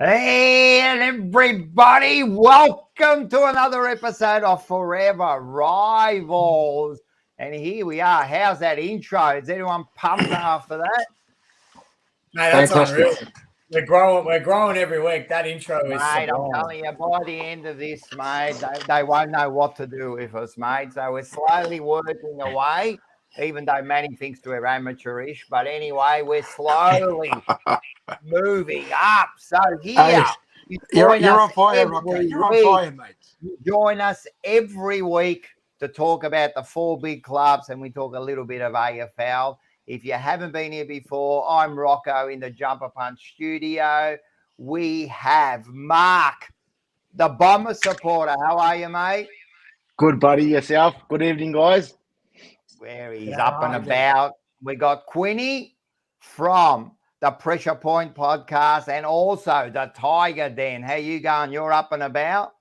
Hey, everybody, welcome to another episode of Fourever Rivals. And here we are. How's that intro? Is anyone pumped after that? Mate, that's unreal. We're growing every week. That intro is mate, sublime. I'm telling you, by the end of this, mate, they won't know what to do with us, mate. So we're slowly working away, even though Manny thinks we're amateurish. But anyway, we're slowly moving up. So here, you're on fire, Rocco. You're on fire, mate. You join us every week to talk about the four big clubs, and we talk a little bit of AFL. If you haven't been here before, I'm Rocco in the Jumper Punch studio. We have Mark, the Bomber supporter. How are you, mate? Good, buddy. Yourself? Good evening, guys. Where he's up and about. We got Quinny from the Pressure Point podcast and also the Tiger Den. How you going? You're up and about?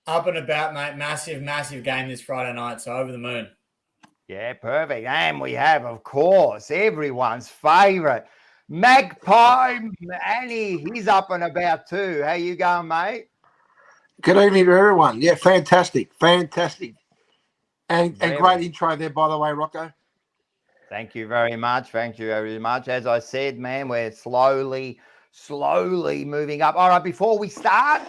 Up and about, mate. Massive game this Friday night, so over the moon. Yeah, perfect. And we have, of course, everyone's favourite, Magpie Manny. He's up and about too. How you going, mate? Good evening to everyone. Yeah, fantastic. And great intro there, by the way, Rocco. Thank you very much. As I said, man, we're slowly moving up. All right, before we start,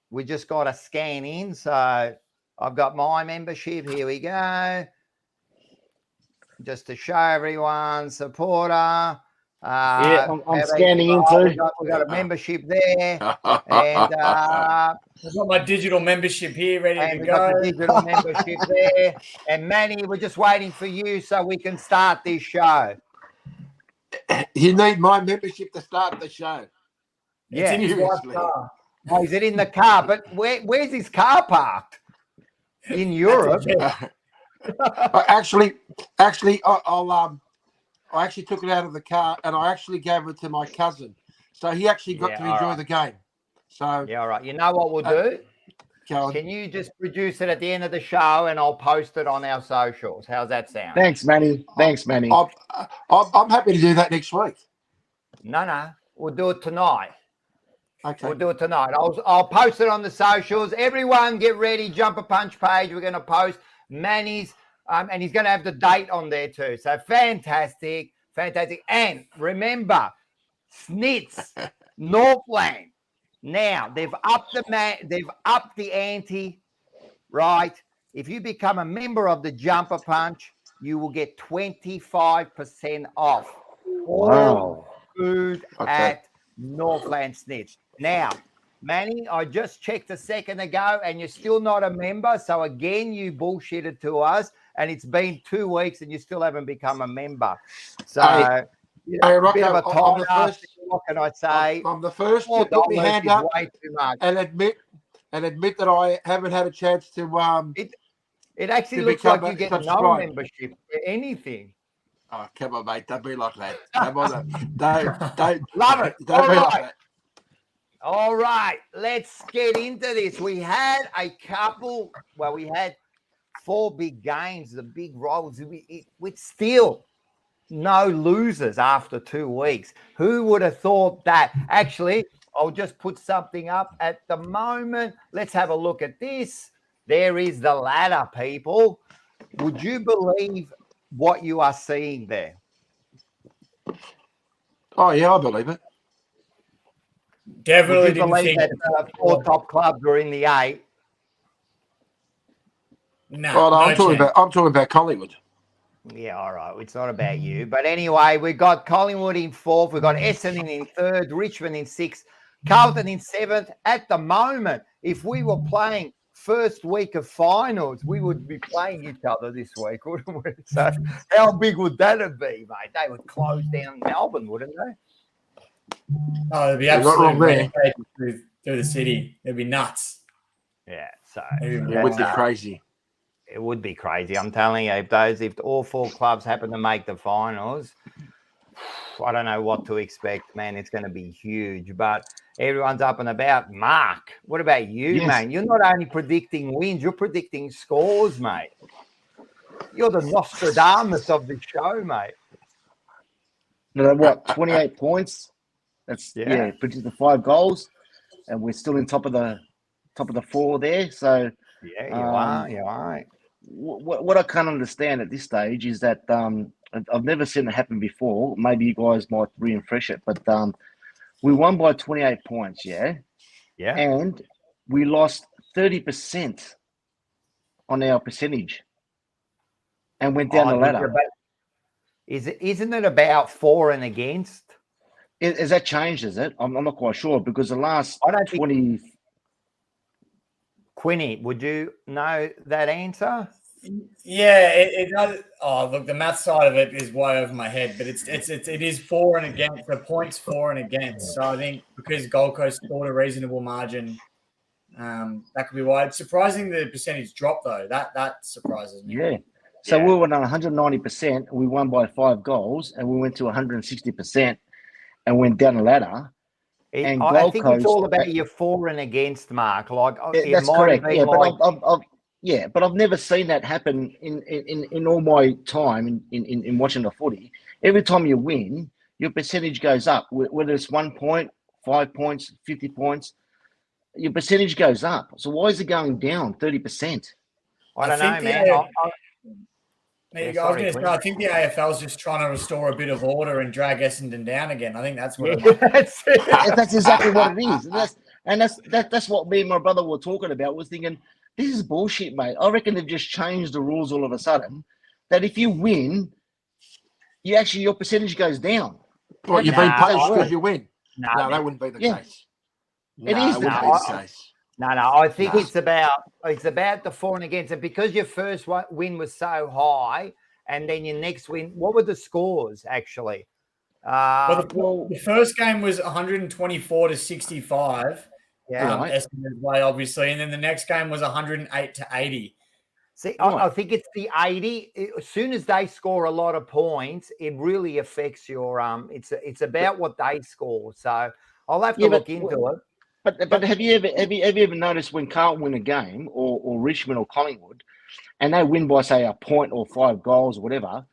we just got to scan in. So I've got my membership. Here we go. Just to show everyone, supporter. I'm scanning in too. We've got a membership there. And I've got my digital membership here ready to go. Got the digital membership there. And Manny, we're just waiting for you so we can start this show. You need my membership to start the show. Yeah. It's in his wife's car. Oh, is it in the car? But where's his car parked? In Europe. Actually, I actually took it out of the car and I actually gave it to my cousin. So he actually got to enjoy the game. So yeah, all right. You know what we'll do? Can you just produce it at the end of the show and I'll post it on our socials? How's that sound? Thanks, Manny. I'm happy to do that next week. No. We'll do it tonight. Okay. We'll do it tonight. I'll post it on the socials. Everyone get ready. Jumper Punch page. We're going to post Manny's, and he's going to have the date on there too. So fantastic. And remember, Snits, Northland. Now they've upped the ante, right? If you become a member of the Jumper Punch, you will get 25% off all food at Northland Snitch. Now, Manny, I just checked a second ago and you're still not a member. So again, you bullshitted to us and it's been 2 weeks and you still haven't become a member. So Rocco, a bit of a time what can I say? I'm the first to put my hand up and admit that I haven't had a chance to it actually looks like you get no membership for anything. Oh, come on, mate. Don't be like that. Come on. Don't love it. Don't be like that. All right, let's get into this. We had four big games, the big rivals, with still no losers after 2 weeks. Who would have thought that? Actually, I'll just put something up at the moment. Let's have a look at this. There is the ladder, people. Would you believe what you are seeing there? Oh, yeah, I believe it. Definitely didn't believe that the four top clubs were in the 8. No, I'm talking about Collingwood. Yeah, all right. It's not about you. But anyway, we've got Collingwood in 4th. We've got Essendon in 3rd, Richmond in 6th, Carlton in 7th. At the moment, if we were playing first week of finals, we would be playing each other this week, wouldn't we? So how big would that have been, mate? They would close down Melbourne, wouldn't they? Oh, it'd be absolutely through the city. It'd be nuts. Yeah, so it would be crazy. It would be crazy. I'm telling you, if all 4 clubs happen to make the finals, I don't know what to expect, man. It's going to be huge. But everyone's up and about. Mark, what about you, man? You're not only predicting wins, you're predicting scores, mate. You're the Nostradamus of the show, mate. What, 28 points? Produced the 5 goals, and we're still in top of the 4 there. So yeah, you are. You are. What I can't understand at this stage is that I've never seen it happen before. Maybe you guys might refresh it, but we won by 28 points, yeah, and we lost 30% on our percentage, and went down the ladder. Isn't it about for and against? Is that changed? Is it? I'm not quite sure because the last 20. Quinny, would you know that answer? Yeah, it does. Oh, look, the math side of it is way over my head, but it is for and against. The points for and against. So I think because Gold Coast scored a reasonable margin, that could be why. It's surprising the percentage dropped though. That surprises me. Yeah. So we were on 190%. We won by 5 goals, and we went to 160% and went down the ladder. And I think it's all about your for and against, Mark. Like that's correct. Yeah, but I've never seen that happen in all my time in watching the footy. Every time you win, your percentage goes up. Whether it's 1 point, 5 points, 50 points, your percentage goes up. So why is it going down 30%? I don't know, man. I think the AFL is just trying to restore a bit of order and drag Essendon down again. I think that's what it is. That's exactly what it is. That's what me and my brother were talking about. We're thinking, this is bullshit, mate. I reckon they've just changed the rules all of a sudden. That if you win, your percentage goes down. Well, you've been punished because you win. No, that wouldn't be the case. It is the case. No. I think it's about the for and against, and because your first win was so high, and then your next win. What were the scores actually? The first game was 124-65. Essendon's way, obviously, and then the next game was 108-80. See, I think it's the 80. As soon as they score a lot of points, it really affects your It's about what they score. So I'll have to look into it. But have you ever noticed when Carlton win a game or Richmond or Collingwood, and they win by say a point or 5 goals or whatever?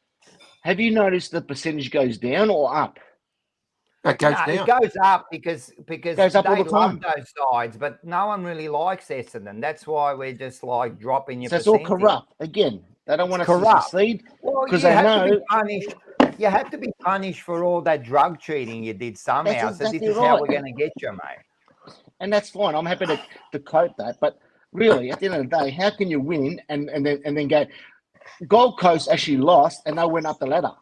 Have you noticed the percentage goes down or up? It goes down. It goes up because it goes up all the time. Love those sides, but no one really likes Essendon. That's why we're just like dropping your percentage. So it's all corrupt again. They don't want us to succeed because they know. You have to be punished for all that drug cheating you did somehow. Exactly so this is how we're going to get you, mate. And that's fine. I'm happy to cope that. But really, at the end of the day, how can you win and then go? Gold Coast actually lost and they went up the ladder.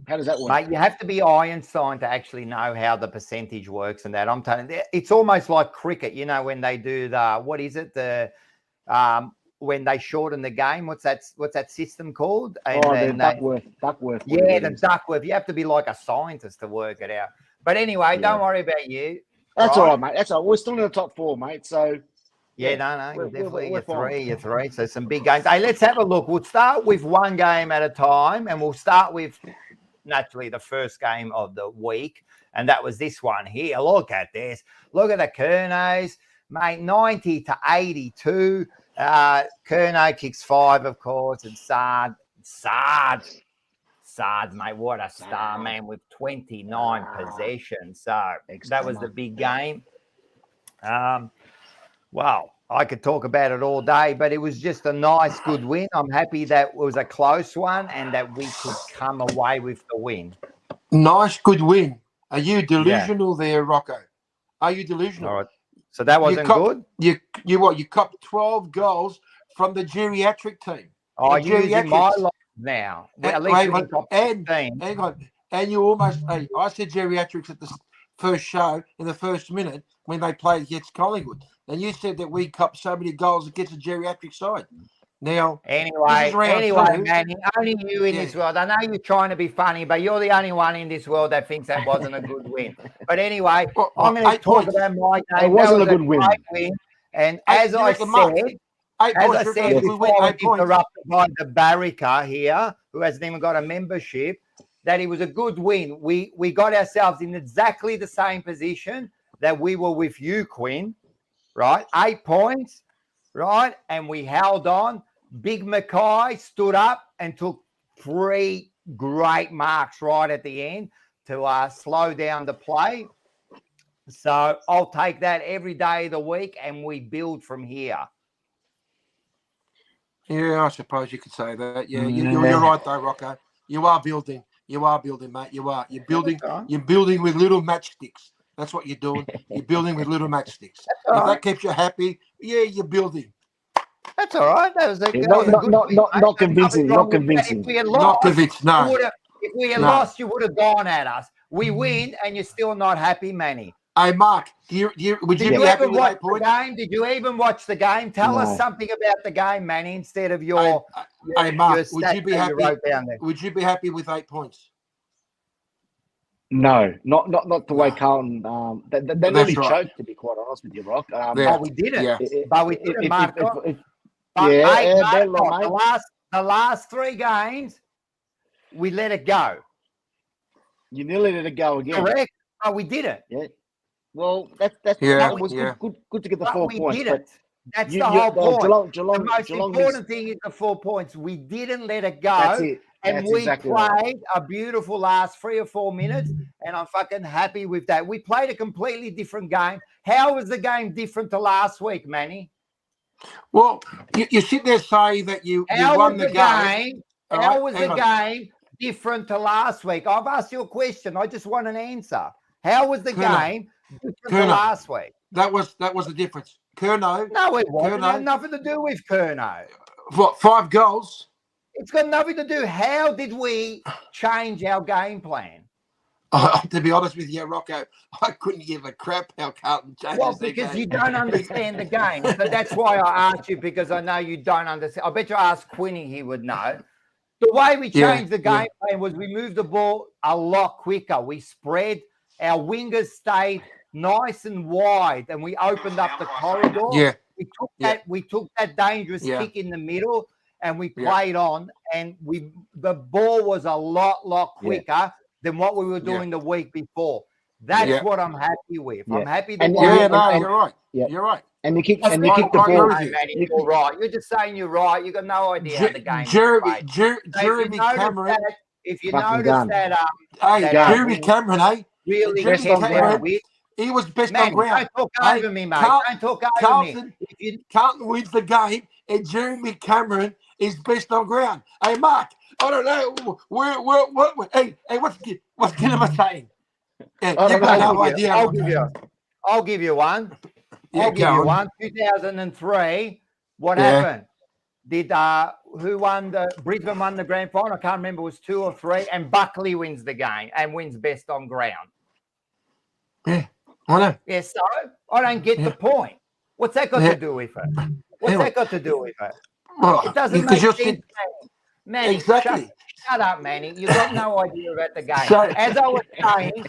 How does that work? Mate, you have to be Einstein to actually know how the percentage works and that. I'm telling you, it's almost like cricket. You know, when they do when they shorten the game, what's that system called? And the Duckworth. Yeah, the Duckworth. You have to be like a scientist to work it out. But anyway, don't worry about you. That's all right, mate. That's all right. We're still in the top 4, mate. So you're definitely you're three. So some big games. Hey, let's have a look. We'll start with one game at a time, and we'll start with naturally the first game of the week, and that was this one here. Look at this. Look at the Kernos, mate. 90-82. Kerno kicks 5, of course, and Sard, mate, what a star, man, with 29 possessions. So that was the big game. Well, I could talk about it all day, but it was just a nice, good win. I'm happy that it was a close one and that we could come away with the win. Nice, good win. Are you delusional there, Rocco? Are you delusional? All right. So that wasn't good? You copped 12 goals from the geriatric team. Oh, you're using my line now. And you almost, I said geriatrics at the first show in the first minute when they played against Collingwood. And you said that we copped so many goals against the geriatric side. Now, anyway, man, only you in this world. I know you're trying to be funny, but you're the only one in this world that thinks that wasn't a good win. But anyway, I'm going to talk about my game. It wasn't a good win. And as I said, before I get interrupted by the Barrica here, who hasn't even got a membership, that it was a good win. We got ourselves in exactly the same position that we were with you, Quinn, right? 8 points, right? And we held on. Big Mackay stood up and took 3 great marks right at the end to slow down the play. So I'll take that every day of the week, and we build from here. Yeah, I suppose you could say that. Yeah, you're right though, Rocco. You are building. You are building, mate. You are. You're building. You're building with little matchsticks. That's what you're doing. You're building with little matchsticks. If that keeps you happy, yeah, you're building. That's all right. That was a, not convincing. Not convincing. If we had Not lost, convinced. No. If we had lost, you would have gone at us. We win, and you're still not happy, Manny. Hey, Mark, would you be happy with 8 points? Did you even watch the game? Tell us something about the game, Manny, instead of your. Hey, Mark, would you be happy? Would you be happy with 8 points? No, not the way Carlton. They nearly choked, to be quite honest with you, Rock. We didn't. Yeah. But we didn't, Mark. The last 3 games, we let it go. You nearly let it go again. Correct. But we didn't. Yeah. Well, that was good to get the 4 points. But that's the whole point. Geelong, the most important thing is the 4 points. We didn't let it go. That's it. And we played a beautiful last 3 or 4 minutes, and I'm fucking happy with that. We played a completely different game. How was the game different to last week, Manny? Well, you sit there saying that you won the game. How was the game different to last week? I've asked you a question. I just want an answer. How was the game different to last week? That was the difference. Curnow. No, it wasn't. It had nothing to do with Curnow. What, 5 goals? It's got nothing to do. How did we change our game plan? To be honest with you, Rocco, I couldn't give a crap how Carlton changed. Well, because you don't understand the game. So that's why I asked you, because I know you don't understand. I bet you asked Quinny, he would know. The way we changed the game plan was we moved the ball a lot quicker. We spread. Our wingers stayed nice and wide, and we opened up the corridor. Yeah. We took that dangerous kick in the middle, and we played on, and the ball was a lot quicker than what we were doing the week before. That's what I'm happy with. I'm happy that you're right. Yeah. You're right. And you kick the ball. You're right. You're just saying you're right. You've got no idea how the game Jeremy Cameron. If you notice that, Jeremy Cameron, really he was best on ground. Don't talk over me, mate. Don't talk over me. Carlton wins the game, and Jeremy Cameron is best on ground. Hey, Mark, I don't know what's Kinema saying? I'll give you one. I'll give you one. 2003. What happened? Did who won Brisbane won the grand final? I can't remember. It was 2 or 3, and Buckley wins the game and wins best on ground. Yeah, I know. Yeah, so I don't get the point. What's that got to do with it? What's that got to do with it? Well, it doesn't make sense. Manny, exactly. Shut up, Manny. You've got no idea about the game. As I was saying,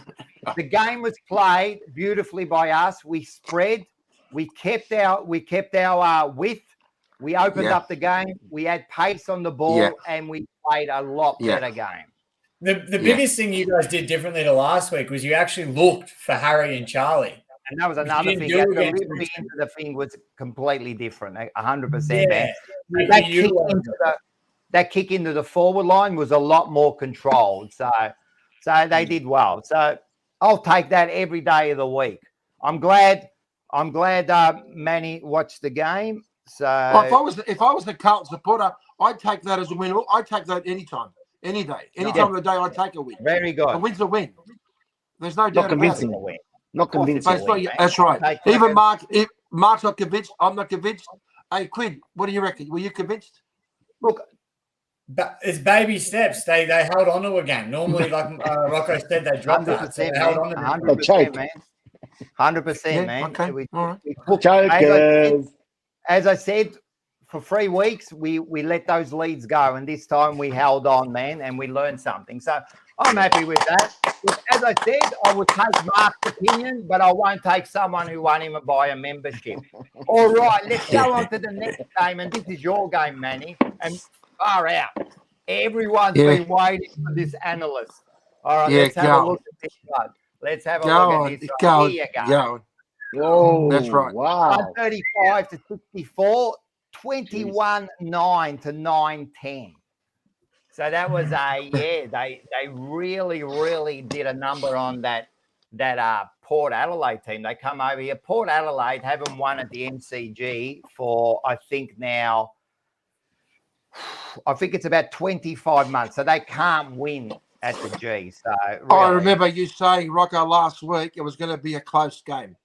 the game was played beautifully by us. We spread. We kept our width. We opened up the game. We had pace on the ball, and we played a lot better game. The biggest thing you guys did differently to last week was you actually looked for Harry and Charlie. And that was another thing. The thing was completely different, 100%. That kick into the forward line was a lot more controlled. So they did well. So I'll take that every day of the week. I'm glad Manny watched the game. So if I was the Carlton supporter, I'd take that as a win. I'd take that anytime, any day, any time of the day. I'd take a win. Very good. A win's a win. There's no doubt about it. Not convincing. That's right. Even Mark's not convinced. I'm not convinced. Hey, Quinn, what do you reckon? Were you convinced? Look, it's baby steps. They held on to a game. Normally, like Rocco said, they dropped that. So they held on to 100%, man. 100%, man. Okay. All right. As I said, for 3 weeks, we let those leads go, and this time we held on, man, and we learned something. So I'm happy with that. As I said, I would take Mark's opinion, but I won't take someone who won him by a membership. All right, let's go on to the next game, and this is your game, Manny, and far out. Everyone's been waiting for this analyst. All right, let's have a look at this one. Let's have a look at this one. Here you go. Oh, that's right. Wow. 135 to 64, 21-9 to 9-10. So that was they really did a number on that that Port Adelaide team. They come over here. Port Adelaide haven't won at the MCG for, I think it's about 25 months. So they can't win at the G. So really, I remember you saying, Rocco, last week it was going to be a close game.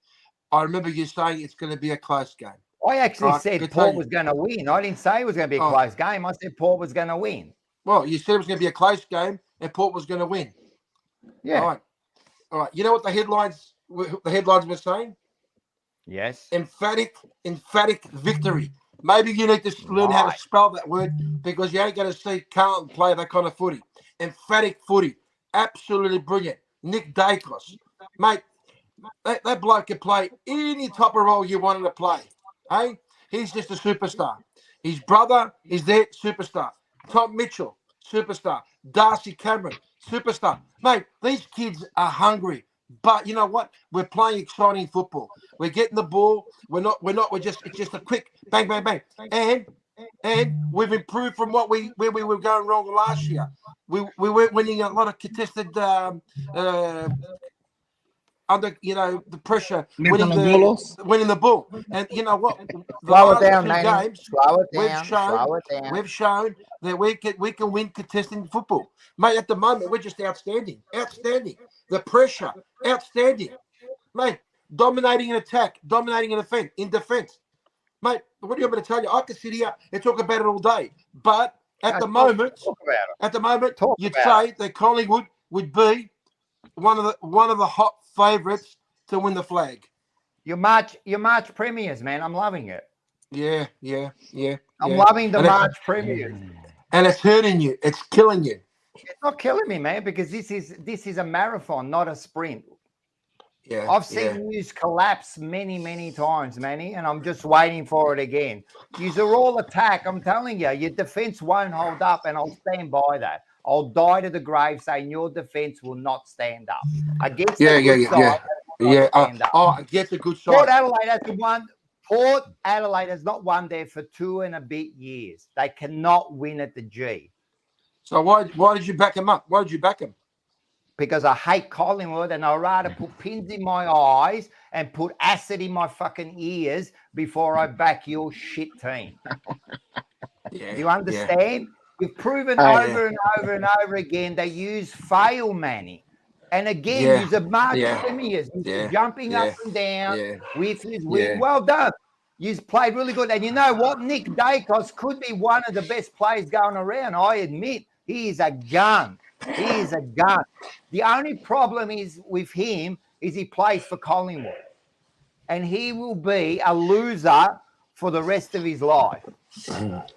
I remember you saying it's going to be a close game. I actually said Port was going to win. I didn't say it was going to be a close game. I said Port was going to win. Well, you said it was going to be a close game and Port was going to win. Yeah. All right. You know what the headlines were saying? Yes. Emphatic victory. Maybe you need to learn how to spell that word because you ain't going to see Carlton play that kind of footy. Emphatic footy. Absolutely brilliant. Nick Dacos. Mate, that bloke can play any type of role you want him to play. Hey? He's just a superstar. His brother is there, superstar. Tom Mitchell, superstar. Darcy Cameron, superstar. Mate, these kids are hungry. But you know what? We're playing exciting football. We're getting the ball. It's just a quick bang, bang, bang. And we've improved from where we were going wrong last year. We weren't winning a lot of contested under the pressure, winning the ball. And you know what? Slow it down, games, we've shown that we can win contested football. Mate, at the moment, we're just outstanding. Outstanding. The pressure, outstanding. Mate, dominating in attack, dominating in defense. Mate, what do you want me to tell you? I could sit here and talk about it all day. But at the moment, you'd say that Collingwood would be one of the hot favourites to win the flag. Your March premiers, man. I'm loving it. Yeah. I'm loving the March premiers. And it's hurting you. It's killing you. It's not killing me, man, because this is a marathon, not a sprint. Yeah, I've seen news collapse many, many times, Manny, and I'm just waiting for it again. Yous are all attack. I'm telling you, your defense won't hold up, and I'll stand by that. I'll die to the grave saying your defense will not stand up. Against the good side, against a good side. Port Adelaide has not won there for 2 and a bit years. They cannot win at the G. So why did you back him up? Why did you back him? Because I hate Collingwood and I'd rather put pins in my eyes and put acid in my fucking ears before I back your shit team. Do you understand? You've proven over and over and over again that you fail, Manny. And again, you're March premiers. You're jumping up and down with his win. Well done. You've played really good. And you know what? Nick Dacos could be one of the best players going around. I admit. He is a gun. He is a gun. The only problem is with him is he plays for Collingwood. And he will be a loser for the rest of his life.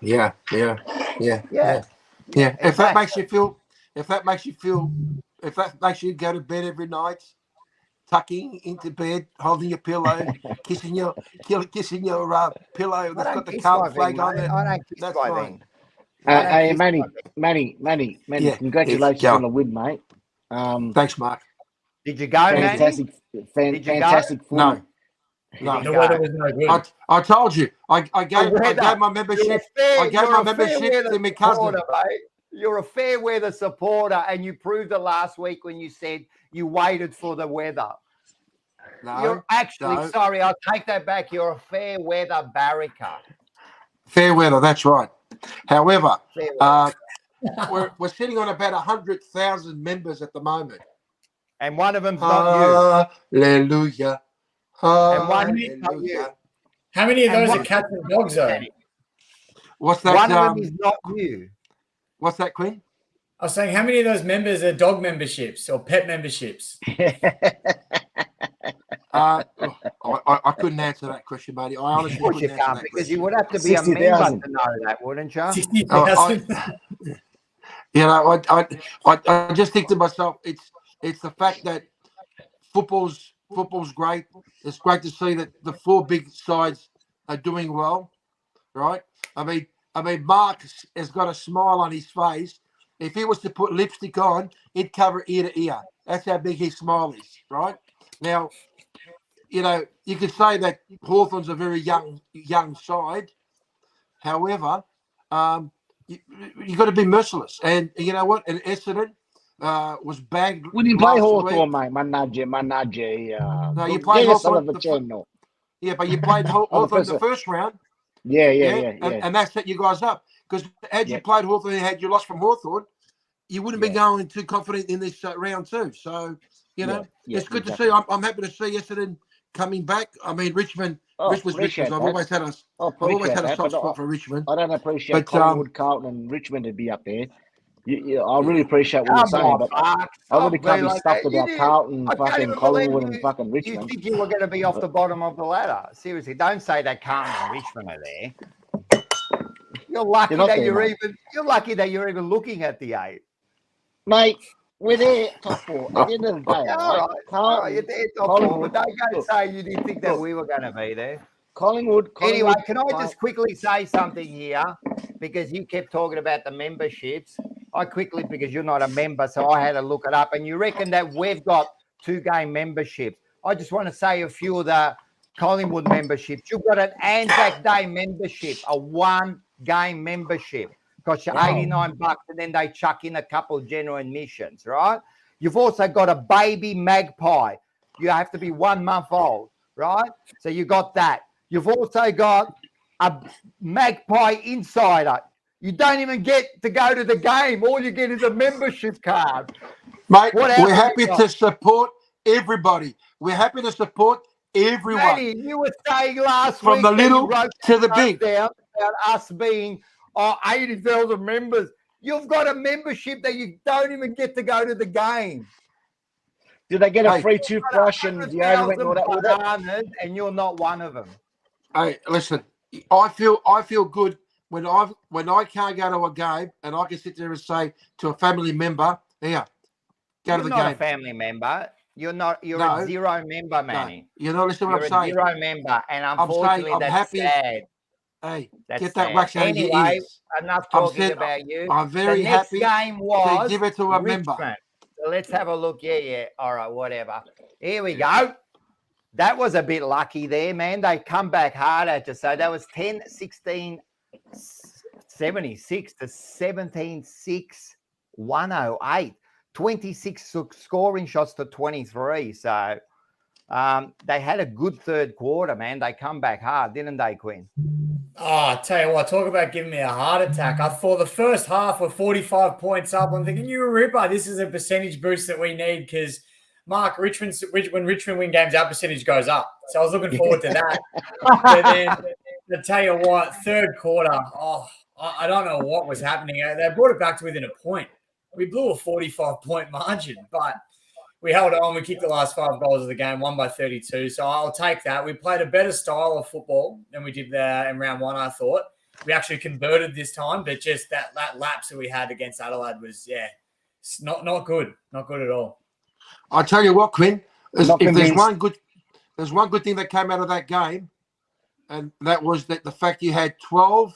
Yeah. If that makes you go to bed every night, tucking into bed, holding your pillow, kissing your pillow that's got the Carlton flag on it. I don't kiss that's fine. Hey, Manny, congratulations on the win, mate. Thanks, Mark. Did you go, Manny? Fantastic footy. No, the weather was no good. I told you. I gave my membership. I gave my membership to my cousin. You're a fair weather supporter, and you proved it last week when you said you waited for the weather. No, you're actually sorry. I'll take that back. You're a fair weather barracker. Fair weather. That's right. However, we're sitting on about 100,000 members at the moment, and one of them's not you. Hallelujah. And one is not you. How many of those are cats and dogs, though? What's that? One of them is not you. What's that, Quinn? I was saying, how many of those members are dog memberships or pet memberships? I couldn't answer that question, matey. I honestly couldn't answer that because you would have to be 60, a member 000. To know that, wouldn't you? 60,000. I just think to myself, it's the fact that football's great. It's great to see that the 4 big sides are doing well, right? I mean, Mark has got a smile on his face. If he was to put lipstick on, he'd cover ear to ear. That's how big his smile is, right? Now, you could say that Hawthorn's a very young side. However, you got to be merciless. And you know what? In Essendon, was bagged. We didn't play last Hawthorn, week. mate. Manager. No, you played Hawthorn. Yeah, but you played Hawthorn in the first round. Yeah. And that set you guys up. Because had you played Hawthorn and had you lost from Hawthorn, you wouldn't be going too confident in this round too. So, it's good to see. I'm happy to see Essendon coming back. I mean, Richmond. Richmond. I've always had a soft spot for Richmond. I don't appreciate Collingwood, Carlton, and Richmond to be up there. I really appreciate what you're saying, but I really can't be stuffed about Carlton, fucking Collingwood, and fucking Richmond. You think you were going to be off the bottom of the ladder? Seriously, don't say that Carlton and Richmond are there. You're lucky that you're even looking at the 8. Mate, we're there, top 4. At the end of the day, all right, you're there, top 4. But don't go and say you didn't think that we were going to be there. Collingwood. Anyway, can I just quickly say something here? Because you kept talking about the memberships. Because you're not a member, so I had to look it up. And you reckon that we've got 2-game memberships. I just want to say a few of the Collingwood memberships. You've got an Anzac Day membership, a 1-game membership. Costs you $89, and then they chuck in a couple of general admissions, right? You've also got a baby magpie. You have to be 1 month old, right? So you got that. You've also got a magpie insider. You don't even get to go to the game. All you get is a membership card. Mate, we're happy to support everybody. We're happy to support everyone. Matty, you were saying last from week the little to the big down about us being 80,000 members. You've got a membership that you don't even get to go to the game. Did they get a free toothbrush and deodorant and all that with it? And you're not one of them. Hey, listen, I feel good when I can't go to a game and I can sit there and say to a family member, "Here, go to the game." You're not a family member. You're a zero member, Manny. No. You're not listening to what I'm saying. You're a zero member, and unfortunately, I'm that's happy. sad. Hey, that's get that sad. wax out of your ears. Enough talking about you. I'm very happy. The next game was to give it to a Richmond. member. So let's have a look. Yeah. All right, whatever. Here we go. That was a bit lucky there, man. They come back hard at you. So that was 10-16, 76 to 17-6, 108. 26 scoring shots to 23. So they had a good third quarter, man. They come back hard, didn't they, Quinn? Oh, I tell you what, talk about giving me a heart attack. I thought the first half were 45 points up. I'm thinking, you ripper, this is a percentage boost that we need because, Mark, when Richmond win games, our percentage goes up. So I was looking forward to that. But then, I tell you what, third quarter, I don't know what was happening. They brought it back to within a point. We blew a 45-point margin, but we held on. We kicked the last 5 goals of the game, won by 32. So I'll take that. We played a better style of football than we did there in round 1, I thought. We actually converted this time, but just that lapse that we had against Adelaide was, it's not good. Not good at all. I tell you what, Quinn, there's one good thing that came out of that game, and that was that the fact you had 12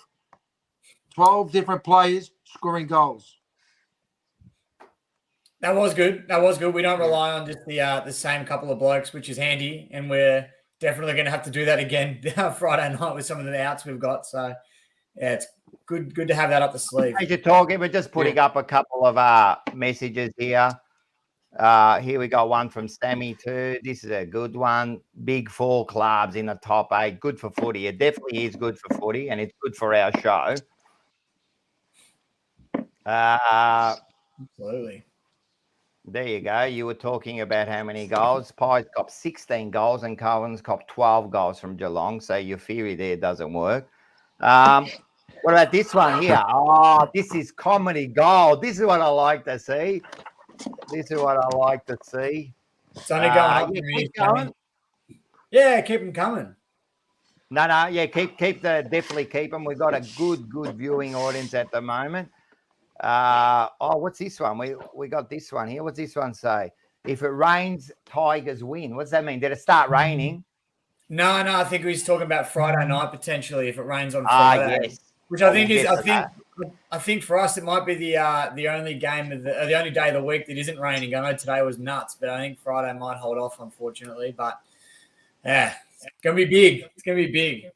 different players scoring goals. That was good. We don't rely on just the same couple of blokes, which is handy, and we're definitely going to have to do that again Friday night with some of the outs we've got. So, yeah, it's good to have that up the sleeve. As you're talking, we're just putting up a couple of messages here. Here we got one from Sammy too. This is a good one. Big 4 clubs in the top 8. Good for footy. It definitely is good for footy, and it's good for our show. Absolutely. There you go. You were talking about how many goals. Pie's got 16 goals and Cohen's got 12 goals from Geelong. So your theory there doesn't work. What about this one here? Oh, this is comedy gold. This is what I like to see. It's only going up. Keep going. Yeah, keep them coming. No. Yeah, definitely keep them. We've got a good viewing audience at the moment. What's this one? We got this one here. What's this one say? If it rains, Tigers win. What's that mean? Did it start raining? No. I think he's talking about Friday night potentially if it rains on Friday. Yes. Which I think for us it might be the only game of the only day of the week that isn't raining. I know today was nuts, but I think Friday might hold off, unfortunately. But yeah, it's gonna be big. It's gonna be big.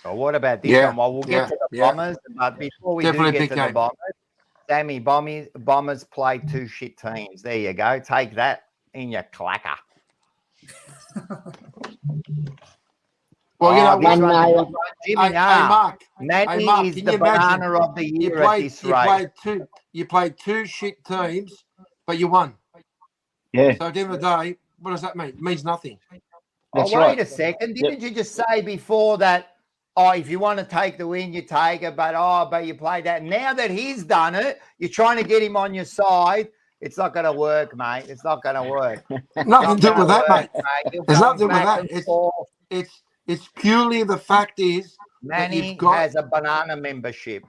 Well, what about this one? Well, we'll get to the Bombers, but before we do get to the Bombers. Sammy, Bombers played 2 shit teams. There you go. Take that in your clacker. Well, you know what? Jimmy, Hey, Mark. Manny Mark, is can the you imagine? banana of the year at this rate. You played 2 shit teams, but you won. Yeah. So at the end of the day, what does that mean? It means nothing. That's wait right. a second. Didn't you just say before that, if you want to take the win, you take it, but you played that. Now that he's done it, you're trying to get him on your side. It's not going to work, mate. It's not going to work. Nothing to do with that, mate. There's nothing with that. It's purely the fact is Manny has a banana membership.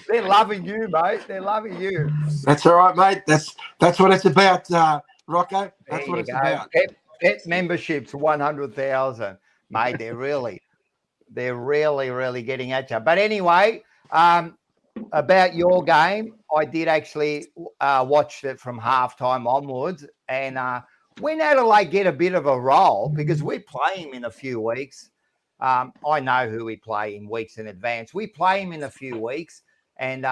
They're loving you, mate. They're loving you. That's all right, mate. That's what it's about, Rocco. That's what it's about. Pet memberships, 100,000, mate. They're really getting at you. But anyway, about your game, I did actually watch it from halftime onwards, and when Adelaide get a bit of a roll, because we play him in a few weeks. I know who we play in weeks in advance. We play him in a few weeks, and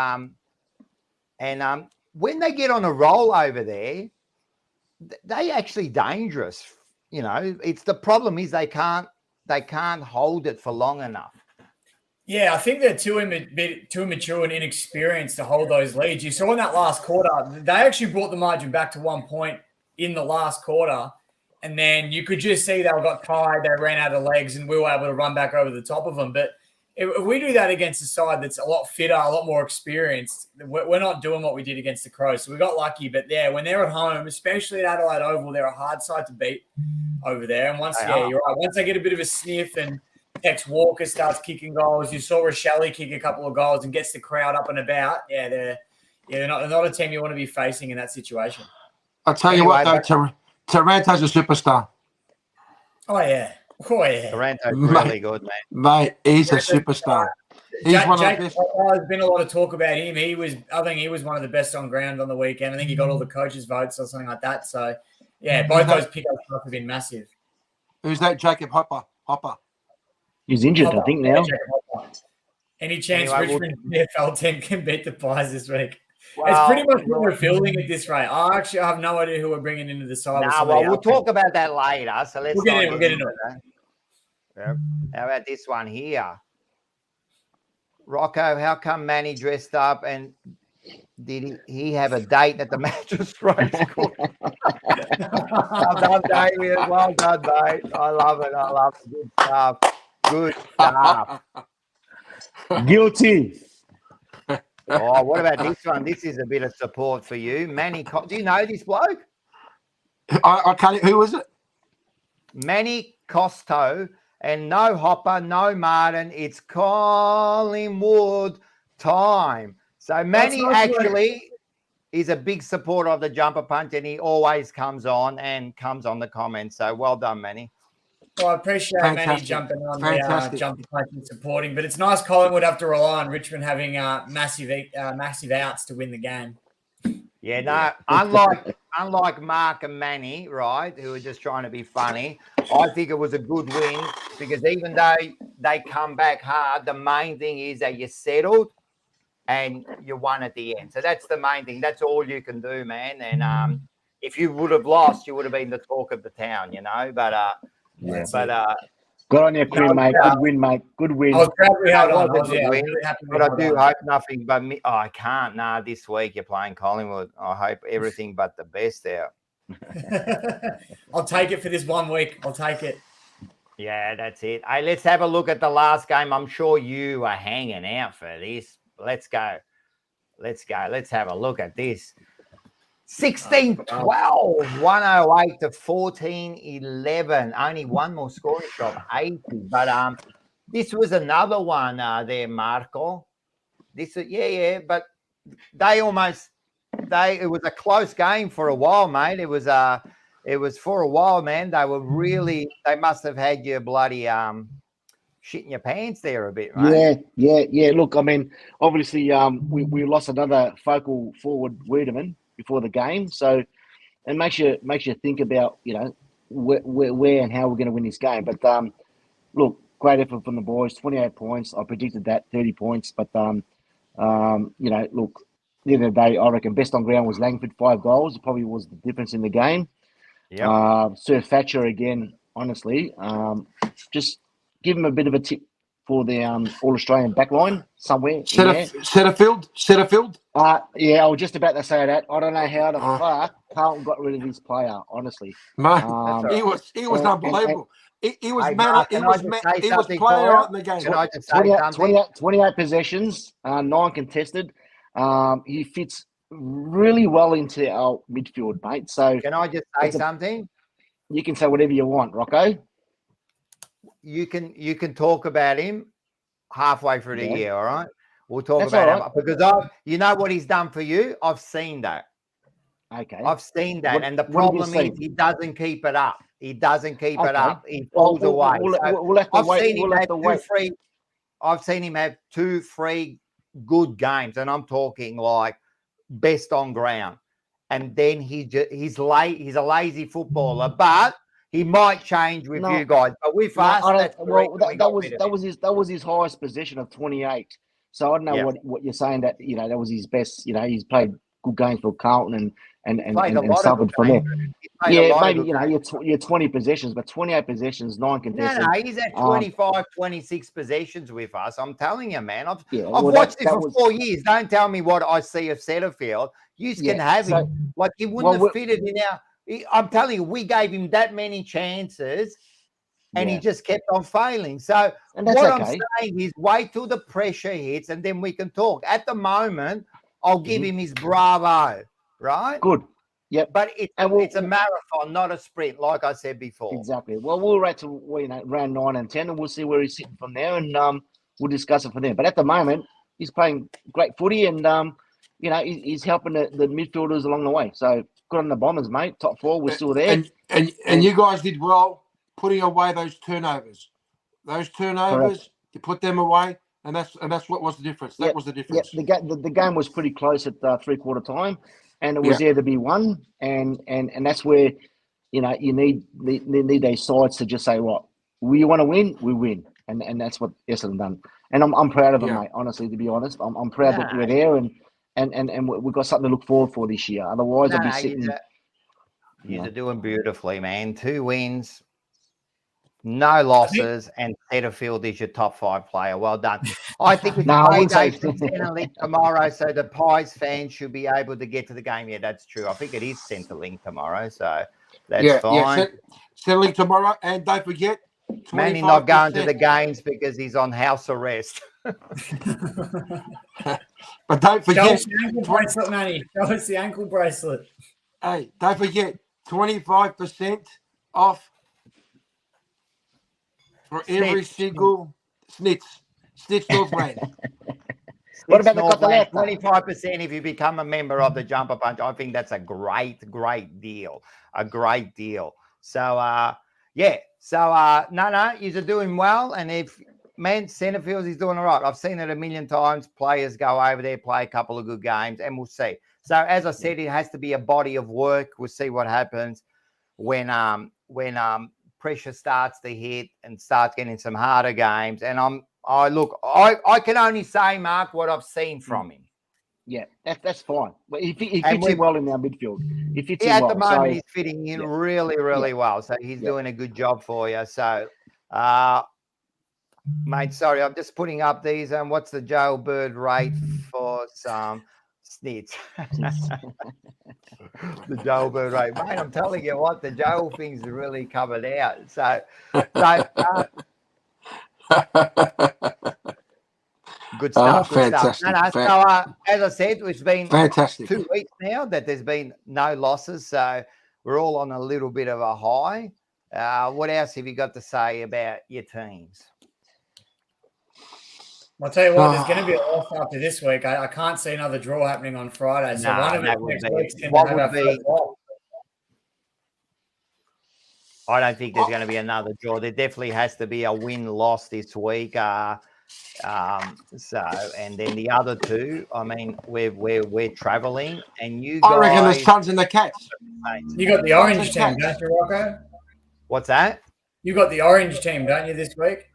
when they get on a roll over there, they actually dangerous. You know, it's the problem is they can't hold it for long enough. Yeah, I think they're too immature and inexperienced to hold those leads. You saw in that last quarter, they actually brought the margin back to 1 point in the last quarter, and then you could just see they got tired, they ran out of legs, and we were able to run back over the top of them. But if we do that against a side that's a lot fitter, a lot more experienced, we're not doing what we did against the Crows. So we got lucky. But yeah, when they're at home, especially at Adelaide Oval, they're a hard side to beat over there. And once you're right, once they get a bit of a sniff and Tex Walker starts kicking goals, you saw Rochelle kick a couple of goals and gets the crowd up and about. Yeah, they're not a team you want to be facing in that situation. I'll tell you what, though, Taranto's a superstar. Oh, yeah. Taranto's really good, man. Mate, he's a superstar. He's one of the best. There's been a lot of talk about him. I think he was one of the best on ground on the weekend. I think he got all the coaches' votes or something like that. So, yeah, both those pickups have been massive. Who's that? Jacob Hopper. He's injured, I think, now. Any chance Richmond CFL team can beat the Pies this week? Well, it's pretty much what we're fielding at this rate. I actually have no idea who we're bringing into the side. We'll talk about that later. So let's get into it. Yeah. How about this one here? Rocco, how come Manny dressed up and did he have a date at the magistrate's court? Well done, Damien. Well done, mate. I love it. Good stuff. Guilty. Oh, what about this one? This is a bit of support for you. Manny, do you know this bloke? I can't. Who was it? Manny Costo, and no Hopper, no Martin. It's Collingwood time. So Manny actually is a big supporter of the jumper punch, and he always comes on the comments. So well done, Manny. Well, I appreciate Manny jumping on the jumper punch and supporting, but it's nice Collingwood have to rely on Richmond having massive outs to win the game. Yeah, no, unlike Mark and Manny, right, who are just trying to be funny, I think it was a good win because even though they come back hard, the main thing is that you settled and you won at the end. So that's the main thing. That's all you can do, man. And if you would have lost, you would have been the talk of the town, you know. But good on your crew, mate. Good win, mate. Good win. I was glad we held on. But I do hope nothing but me. Oh, I can't. Nah, this week you're playing Collingwood. I hope everything but the best out. I'll take it for this 1 week. I'll take it. Yeah, that's it. Hey, let's have a look at the last game. I'm sure you are hanging out for this. Let's go. Let's have a look at this. 16-12, 108 to 14-11. Only one more scoring shot, 80. But this was another one there, Marco. But it was a close game for a while, mate. It was for a while, man. They must have had you bloody shitting your pants there a bit, right? Yeah. Look, I mean, obviously, we lost another focal forward, Wiedemann, before the game, so it makes you think about, you know, where and how we're going to win this game. But look, great effort from the boys. 28 points. I predicted that 30 points, but look, the end of the day, I reckon best on ground was Langford, 5 goals. It probably was the difference in the game. Sir Thatcher again. Honestly, just give him a bit of a tip for the All-Australian backline somewhere. Setterfield? Yeah, I was just about to say that. I don't know how the fuck Carlton got rid of this player, honestly. Mate, he was unbelievable. He was player out in the game. Can I just say something? 28 possessions, 9 contested. He fits really well into our midfield, mate. So can I just say something? You can say whatever you want, Rocco. You can talk about him halfway through the year, all right? We'll talk about him because you know what he's done for you. I've seen that. Okay, I've seen that, and the problem is he doesn't keep it up. He doesn't keep it up. He falls away. We'll have to wait. I've seen him have 2-3 good games, and I'm talking like best on ground. And then he's a lazy footballer, but he might change with you guys. But with us, that was his highest position of 28. So I don't know what you're saying, that that was his best. He's played good games for Carlton and suffered from there. Yeah, maybe you're 20 possessions, but 28 possessions, 9 contested. No, he's at 25, 26 possessions with us. I'm telling you, man. I've watched him for 4 years. Don't tell me what I see of Setterfield. You can have him. Like he wouldn't have fitted in our. I'm telling you, we gave him that many chances, and he just kept on failing. So what I'm saying is, wait till the pressure hits, and then we can talk. At the moment, I'll give him his bravo. Right? Good. Yep. But it's a marathon, not a sprint, like I said before. Exactly. Well, we'll wait till round 9 and 10, and we'll see where he's sitting from there, and we'll discuss it from there. But at the moment, he's playing great footy, and he's helping the midfielders along the way. So good on the Bombers, mate. Top 4, we're still there. And you guys did well putting away those turnovers. Correct. You put them away, and that's what was the difference. That was the difference. The game was pretty close at 3/4 time. And it was there to be won, and that's where you need those sides to just say, "What we want to win, we win," and that's what Essendon done. And I'm proud of them, mate. Honestly, to be honest, I'm proud that we're there, and we've got something to look forward for this year. Otherwise, I'll be sitting. You're doing beautifully, man. 2 wins, no losses, and Setterfield is your top 5 player. Well done. I think we can play Centrelink tomorrow, so the Pies fans should be able to get to the game. Yeah, that's true. I think it is Centrelink tomorrow, so that's fine. Yeah, Centrelink tomorrow, and don't forget, Manny not going to the games because he's on house arrest. But don't forget, show us the ankle bracelet, Manny. Show us the ankle bracelet. Hey, don't forget, 25% off. For every single Snitch North brand. What about the Cotoletta? 25% if you become a member of the Jumper Punch. I think that's a great deal. A great deal. So, no, you're doing well. And Centerfield is doing all right. I've seen it a million times. Players go over there, play a couple of good games, and we'll see. So, as I said, it has to be a body of work. We'll see what happens when pressure starts to hit and starts getting some harder games. And I can only say, Mark, what I've seen from him. Yeah, that's fine. But he fits in well in our midfield. He fits in well. At the moment, he's fitting in really well. So he's doing a good job for you. So, mate, sorry, I'm just putting up these. What's the jailbird rate for some snits? The jailbird rate, mate. I'm telling you what, the jail thing's really covered out. So good stuff. Fantastic. So, as I said, it's been fantastic 2 weeks now that there's been no losses. So we're all on a little bit of a high. What else have you got to say about your teams? I'll tell you what, there's going to be a loss after this week. I can't see another draw happening on Friday. So one of it next week's going to have our first loss. I don't think there's going to be another draw. There definitely has to be a win-loss this week. And then the other 2, I mean, we're traveling, and you guys. I reckon the Suns and the Cats. You got the orange team, don't you, Rocco? What's that? You got the orange team, don't you, this week?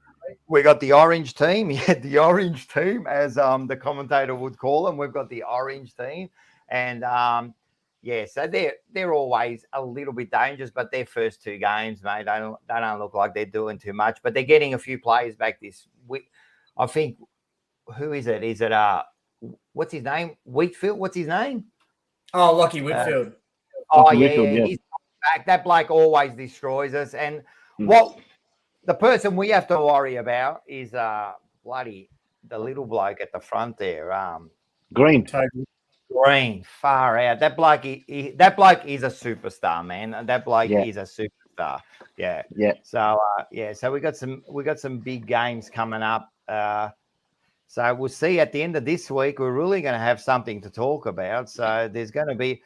We got the orange team. Yeah, the orange team, as the commentator would call them. We've got the orange team, and so they're always a little bit dangerous. But their first 2 games, mate, they don't look like they're doing too much. But they're getting a few players back this week. I think. Who is it? Is it what's his name? Wheatfield. What's his name? Oh, Lockie Whitfield. Yeah. He's back. That bloke always destroys us. And the person we have to worry about is the little bloke at the front there. Green. Green, far out. That bloke is a superstar, man. That bloke is a superstar. Yeah. Yeah. So so we got some big games coming up. So we'll see at the end of this week. We're really going to have something to talk about. So there's going to be,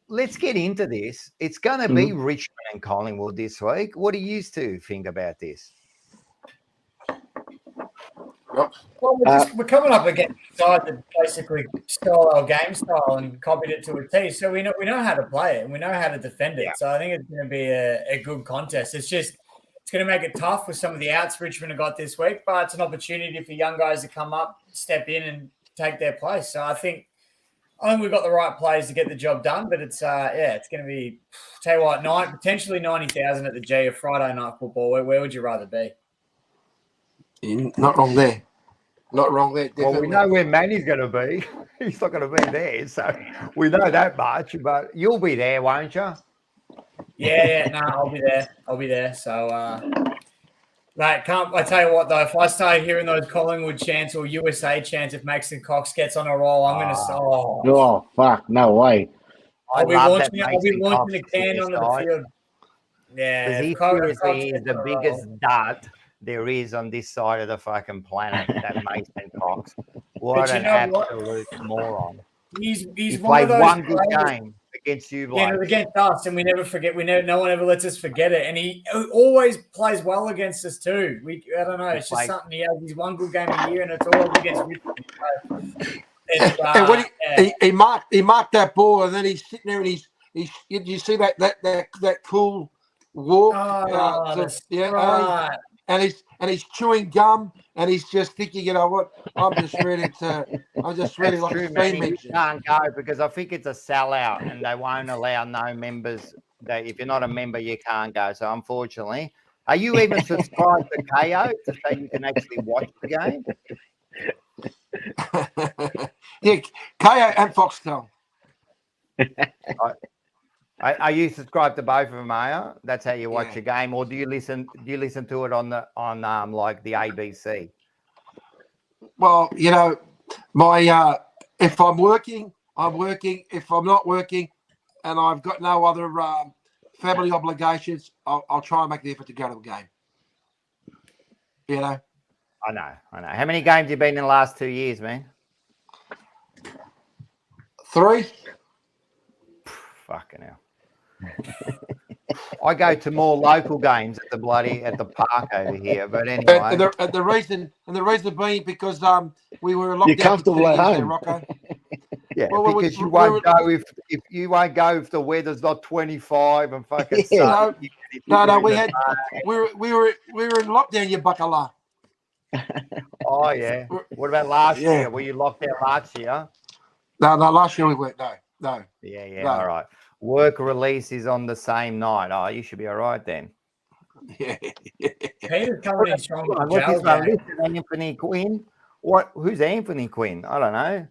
let's get into this. It's going to be Richmond and Collingwood this week. What do you two think about this? Well, we're coming up against a side that basically stole our game style and copied it to a T. So we know how to play it and we know how to defend it. Yeah. So I think it's going to be a good contest. It's going to make it tough with some of the outs Richmond have got this week, but it's an opportunity for young guys to come up, step in, and take their place. So I think we've got the right players to get the job done. But it's it's going to be. Tell you what, potentially 90,000 at the G of Friday night football. Where would you rather be? Not wrong there. Not wrong there. Definitely. Well, we know where Manny's going to be. He's not going to be there, so we know that much. But you'll be there, won't you? Yeah, no, I'll be there. So, I tell you what though, if I start hearing those Collingwood chants or USA chants, if Maxon Cox gets on a roll, I'm going to. Oh fuck! No way. I'll be launching a can on the field. Yeah, he is the biggest dart there is on this side of the fucking planet. That Mason Cox. What an absolute moron! He's played one good game against you, against us, and we never forget. No one ever lets us forget it, and he always plays well against us too. I don't know. It's just something he has. He's one good game a year, and it's all against Richmond. He marked that ball, and then he's sitting there, and you see that cool walk. Right. And he's chewing gum, and he's just thinking, you know what? I'm just ready like true, man. You can't go because I think it's a sellout, and they won't allow no members. If you're not a member, you can't go. So unfortunately, are you even subscribed to KO so you can actually watch the game? Yeah, KO and Foxtel. Are you subscribed to both of them, are you? That's how you watch a game, or do you listen to it on like the ABC? Well, you know, my if I'm working, I'm working. If I'm not working, and I've got no other family obligations, I'll try and make the effort to go to a game. You know. I know. How many games have you been in the last 2 years, man? 3. Fucking hell. I go to more local games at the park over here, but anyway. And the reason being because we were locked down. You're comfortable at home, Rocco. Yeah, well, because you won't go if you won't go if the weather's not 25 and fucking sun. No, we were in lockdown, you buckler. Oh yeah. What about last year? Were you locked out last year? No, last year we weren't. No. Yeah. No. All right. Work release is on the same night. Oh, you should be all right then. Yeah. Peter's coming in strong. Anthony Quinn. Who's Anthony Quinn? I don't know.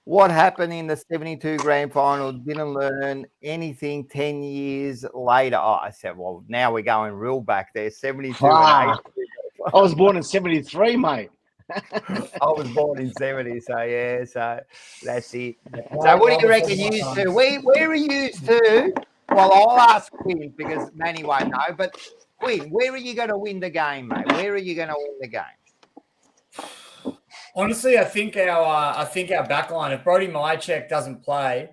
What happened in the 72 grand final? Didn't learn anything 10 years later. Oh, I said, well, now we're going real back there. 72 and 8. I was born in 73, mate. I was born in 70, so that's it. So what do you reckon you two? Where are you two? Well, I'll ask Quinn because Manny won't know. But Quinn, where are you going to win the game, mate? Where are you going to win the game? Honestly, I think our back line, if Brody Mychek doesn't play,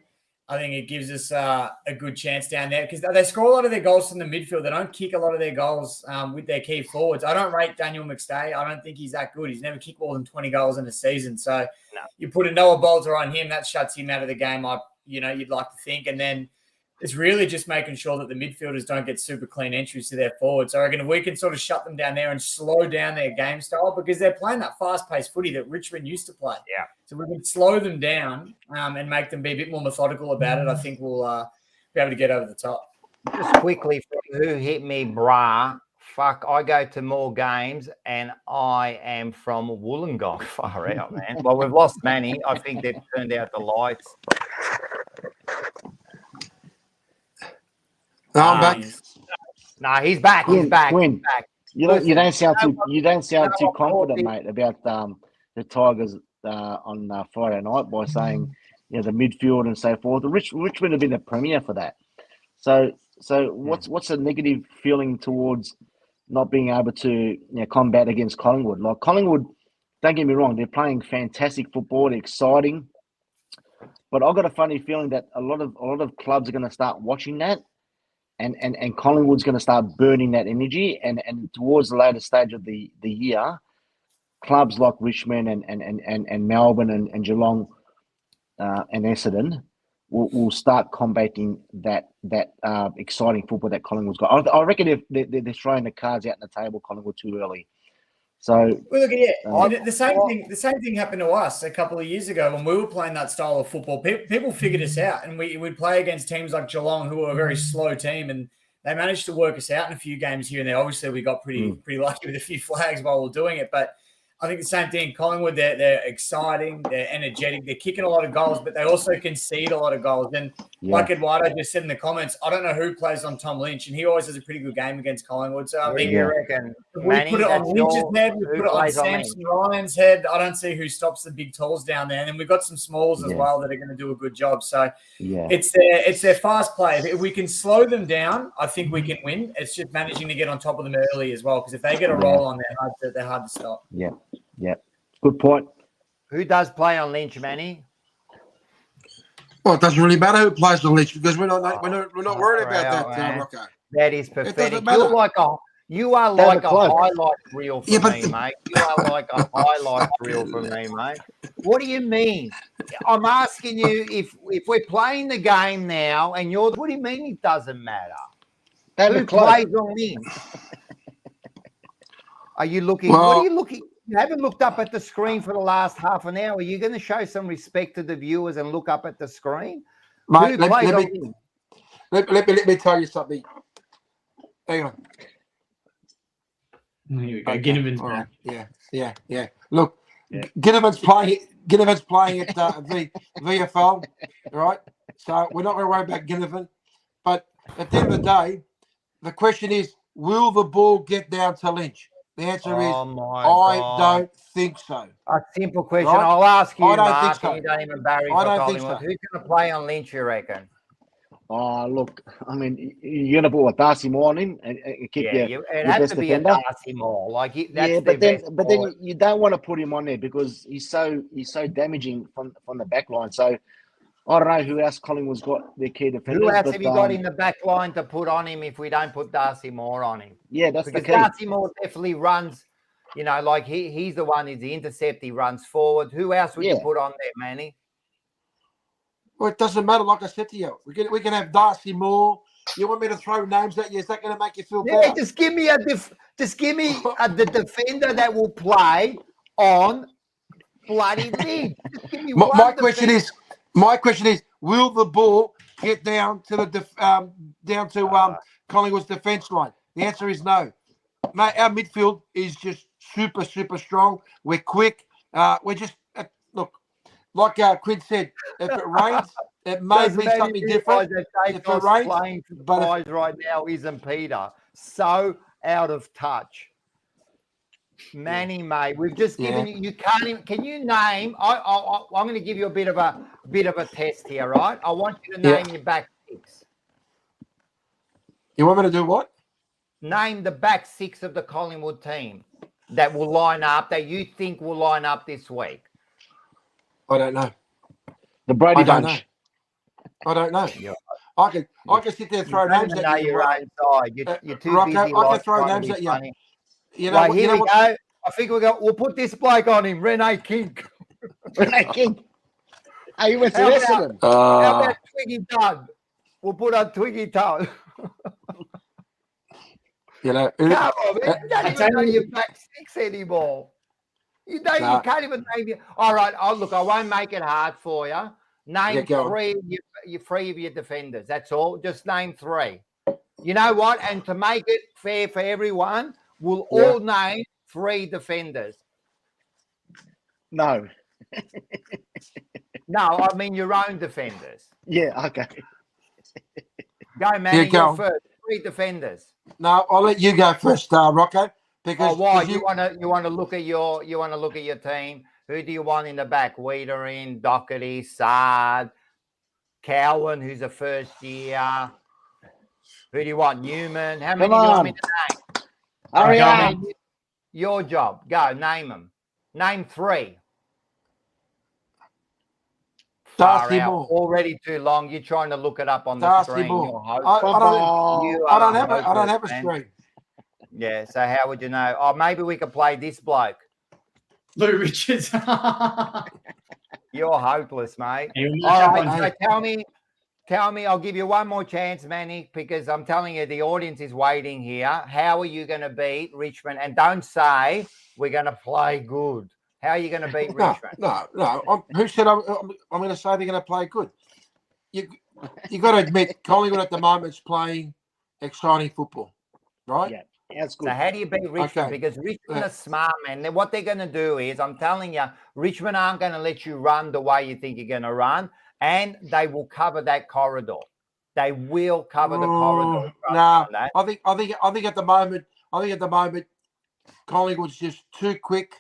I think it gives us a good chance down there because they score a lot of their goals from the midfield. They don't kick a lot of their goals with their key forwards. I don't rate Daniel McStay. I don't think he's that good. He's never kicked more than 20 goals in a season. So you put a Noah Bolter on him, that shuts him out of the game. You'd like to think. And then it's really just making sure that the midfielders don't get super clean entries to their forwards. So I reckon if we can sort of shut them down there and slow down their game style, because they're playing that fast-paced footy that Richmond used to play. Yeah. So we can slow them down and make them be a bit more methodical about it. I think we'll be able to get over the top. Just quickly, from who hit me, brah. Fuck, I go to more games and I am from Wollongong. Far out, man. Well, we've lost Manny. I think they've turned out the lights. No, I'm back. No, he's back. He's back. Quinn, He's back. you don't sound too confident, mate, about the Tigers on Friday night by saying the midfield and so forth. Richmond have been the premier for that. So what's a negative feeling towards not being able to combat against Collingwood? Like Collingwood, don't get me wrong, they're playing fantastic football, they're exciting, but I've got a funny feeling that a lot of clubs are going to start watching that, and Collingwood's going to start burning that energy, and towards the later stage of the year, clubs like Richmond and Melbourne and Geelong and Essendon will start combating that exciting football that Collingwood's got. I reckon they're throwing the cards out on the table, Collingwood, too early. So well, look, the same thing happened to us a couple of years ago when we were playing that style of football. People figured us out, and we'd play against teams like Geelong, who were a very slow team, and they managed to work us out in a few games here and there. Obviously, we got pretty lucky with a few flags while we were doing it, but I think the same thing. Collingwood, they're exciting, they're energetic, they're kicking a lot of goals, but they also concede a lot of goals. And like Eduardo just said in the comments, I don't know who plays on Tom Lynch, and he always has a pretty good game against Collingwood. So I think you reckon we put it on Lynch's head, we put it on Samson Ryan's head. I don't see who stops the big talls down there. And then we've got some smalls as well that are going to do a good job. So it's their fast play. If we can slow them down, I think we can win. It's just managing to get on top of them early as well, because if they get a roll on, they're hard to stop. Yeah, good point. Who does play on Lynch, Manny? Well, it doesn't really matter who plays on Lynch because we're not worried about that, Rocco. That is pathetic. You are like a highlight reel for me, mate. You are like a highlight reel for me, mate. What do you mean? I'm asking you if we're playing the game now and you're. What do you mean it doesn't matter? Who plays on Lynch? Are you looking? What are you looking? You haven't looked up at the screen for the last half an hour. Are you going to show some respect to the viewers and look up at the screen? Mate, let me tell you something. Hang on. Here we go. Ginnivan's back. Yeah. Look, Ginnivan's playing at VFL, right? So we're not going to worry about Ginnivan. But at the end of the day, the question is, will the ball get down to Lynch? The answer is, I don't think so. A simple question. Right? I'll ask you, Mark, so. You don't even Barry for Collingwood. So. Who's going to play on Lynch, you reckon? Oh, look, I mean, you're going to put Darcy Moore on him and keep it has to be defender. A Darcy Moore. Like, but then you don't want to put him on there because he's so damaging from the back line. So I don't know who else Collingwood's got their key defenders. Who else have you got in the back line to put on him if we don't put Darcy Moore on him? Yeah, that's because the key. Darcy Moore definitely runs, like he's the one, he's the intercept, he runs forward. Who else would you put on there, Manny? Well, it doesn't matter, like I said to you. We can have Darcy Moore. You want me to throw names at you? Is that going to make you feel better? Just give me the defender that will play on bloody Lynch. My question is, will the ball get down to the Collingwood's defence line? The answer is no. Mate, our midfield is just super, super strong. We're quick. We're just look, like Quinn said. If it rains, it may be something different. If it rains, playing for the guys right now isn't Peter. So out of touch. Manny, mate, we've just given you. You can't even. Can you name? I'm going to give you a bit of a test here, right? I want you to name your back six. You want me to do what? Name the back six of the Collingwood team that will line up. That you think will line up this week. I don't know. The Brady bunch. I don't know. I can sit there and throw names at you. Your own side. You're too busy. I can throw names at you. Here we go. I think we'll put this bloke on him, Renee King. Renee King. Hey, you went to Essendon. How about Twiggy Doug? We'll put on Twiggy Toe. You know, Come on, man. You don't even know your back six anymore. You can't even name your. All right. Look, I won't make it hard for you. Name three of your defenders. That's all. Just name three. You know what? And to make it fair for everyone, we'll all name three defenders. No. No, I mean your own defenders. Yeah, okay. Go, Manny. You're first. Three defenders. No, I'll let you go first, Rocco. Because why? You want to look at your team. Who do you want in the back? Wiedering, Doherty, Sard, Cowan, who's a first year. Who do you want? Newman. How many do you want me to name? Hurry up. Your job. Go. Name them. Name three. Darcy Moore. Already too long. You're trying to look it up on the screen. I don't have a screen. Yeah, so how would you know? Oh, maybe we could play this bloke. Lou Richards. You're hopeless, mate. All right, so tell me, I'll give you one more chance, Manny, because I'm telling you, the audience is waiting here. How are you going to beat Richmond? And don't say we're going to play good. How are you going to beat Richmond? No. Who said I'm going to say they're going to play good? You got to admit, Collingwood at the moment is playing exciting football, right? Yeah, that's good. So how do you beat Richmond? Okay. Because Richmond are smart, man. What they're going to do is, I'm telling you, Richmond aren't going to let you run the way you think you're going to run, and they will cover that corridor. They will cover the corridor. No, I think at the moment, Collingwood's just too quick.